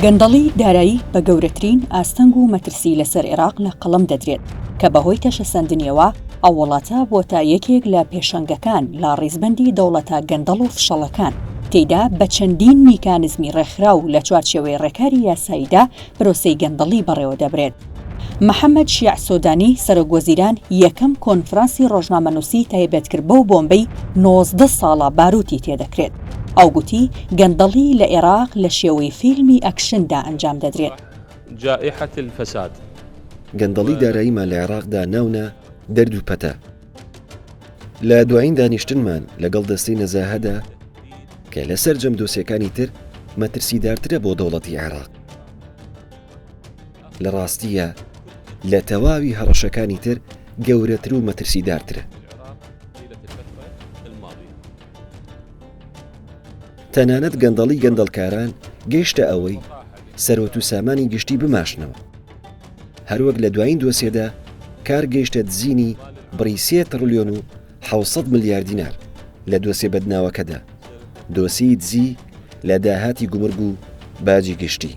گەندەڵی دارایی بە گەورەترین ئاستەنگ و مەترسی لەسەر عێراق لە قەڵەم دەدرێت کە بەهۆی تەشەسەندنیەوە ئەو وڵاتە بۆتە یەکێک لە پێشەنگەکان لە ڕیزبەندی دەوڵەتە گەندەڵ و فشەڵەکان تێیدا بە چەندین میکانزمی ڕێکخراو لە چوارچێوەی ڕێکاری یاساییدا پرۆسەی گەندەڵی بەڕێوە دەبرێت. محەممەد شیع سۆدانی سەرۆکوەزیران یەکەم کۆنفرانسی ڕۆژنامەنووسی تایبەتکرد بەو بۆمبەی 19 ساڵە باروتی تێدەکرێت. ئەو گوتی گەندەڵی لە عێراق لە شێوەی فیلمی ئەکشندا ئەنجام دەدرێت. جائحة الفساد گەندەڵی داراییمان لە عێراقدا ناونە دەرد و پەتە. لە دوایین دانیشتنمان لەگەڵ دەستەی نەزاهەدا کە لەسەر جەم دۆسیەکانی تر مەترسیدارترە بۆ دەوڵەتی عێراق. لە ڕاستیە لە تەواوی هەڕەشەکانی تر گەورەتر و مەترسیدارترە. تەنانەت گەندەڵی گەندەڵکاران گەیشتە ئەوەی سەرۆت و سامانی گشتی بماشنەوە. هەروەک لە دوایین دۆسیەدا کار گەیشتە دزینی بڕی 3 تریلیۆن و 700 ملیار دینار لە دۆسیە بەدناوەکەدا، دۆسی دزی لە داهاتی گومرگ و باجی گشتی.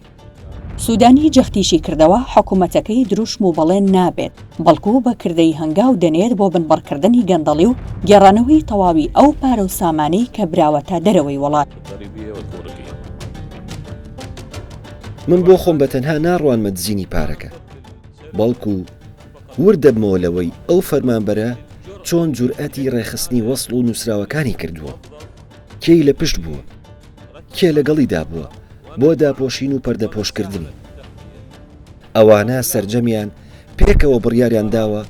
سوودانی جەختیشی کردەوە حکوومەتەکەی دروشم و بەڵێن نابێت، بەڵکو بە کردەی هەنگاو دەنێت بۆ بنبڕکردنی گەندەڵی و گێڕانەوەی تەواوی ئەو پارە و سامانەی کە براوەتە دەرەوەی وڵات. من بۆ خۆم بە تەنها ناڕوانمە دزینی پارەکە، بەڵکو وردەبمەوە لەوەی ئەو فەرمانبەرە چۆن جورئەتی ڕێخستنی وەسڵ و نووسراوەکانی کردووە، کێی لە پشت بووە، کێ لەگەڵیدا بووە بۆ داپۆشین و پەردەپۆشکردنی. ئەوانە سەرجەمیان پێکەوە بڕیاریان داوە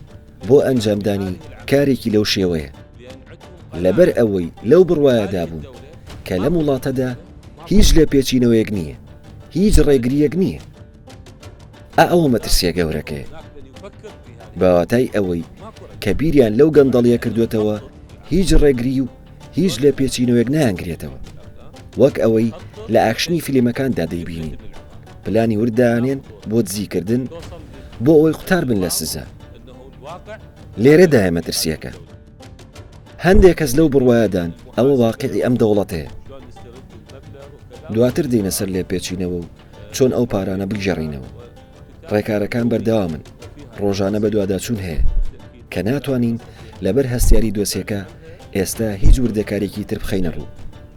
بۆ ئەنجامدانی کارێکی لەو شێوەیە. لەبەر ئەوەی لەو بڕوایەدا بوون کە لەم وڵاتەدا هیچ لێ پێچینەوەیەک نییە، هیچ ڕێگریەک نییە. ئەوە مەترسیە گەورەکەیە. بەواتای ئەوەی کە بیریان لەو گەندەڵیە کردوێتەوە هیچ ڕێگری و هیچ لێ پێچینەوەیەک نایانگرێتەوە، وەک ئەوەی لە ئاکشنی فیلمەکاندا دەیبینین. پلانی وردانێن بۆ دزیکردن بۆ ئەوەی قوتار بن لە سزا. لێرەدایە مەترسیەکە. هەندێک کەس لەو بڕوایەدان ئەوە واقعی ئەم دەوڵەتەیە. دواتر دێنە سەر لێ پێچینەوە و چۆن ئەو پارانە بگەڕینەوە. ڕێکارەکان بەردەوامن، ڕۆژانە بە دوواداچوون هەیە کە ناتوانین لەبەر هەستیاری دۆسیەکە ئێستا هیچ وردەکارێکی تر بخەینە ڕوو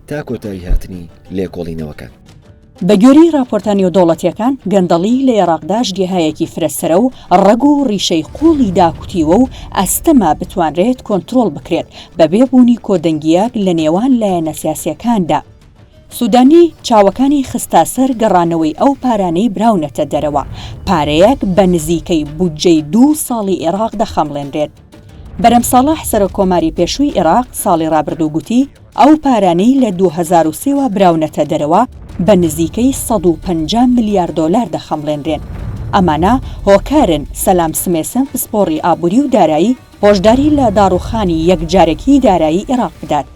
تا کۆتایی هاتنی لێکۆڵینەوەکان. بە گوێرەی راپۆرتانی و دەوڵەتیەکان گەندەڵی لە عێراقدا ژدیهایەکی فرەسەرە و ڕەگ و ڕیشەی قوڵی داکوتیوە و ئەستەما بتوانرێت کۆنتڕۆڵ بکرێت بەبێ بوونی کۆدەنگیەک لە نێوان لایەنە سیاسیەکاندا. سوودانی چاوەکانی خستە سەر گەڕانەوەی ئەو پارانەی براونەتە دەرەوە، پارەیەک بە نزیکەی بودجەی 2 ساڵی عێراق دەخەمڵێنرێت. بەرەم ساڵح سەرۆکۆماری پێشووی عێراق ساڵی ڕابردوو گوتی ئەو پارانەی لە 2003ەوە براونەتە دەرەوە بە نزیکەی 150 میلیارد دۆلار دەخەمڵێنرێن. ئەمانە هۆکارن سەلام سمێسن پسپۆڕی ئابووری و دارایی هۆشداری لە داڕوخانی یەکجارێکی دارایی عێراق بدات.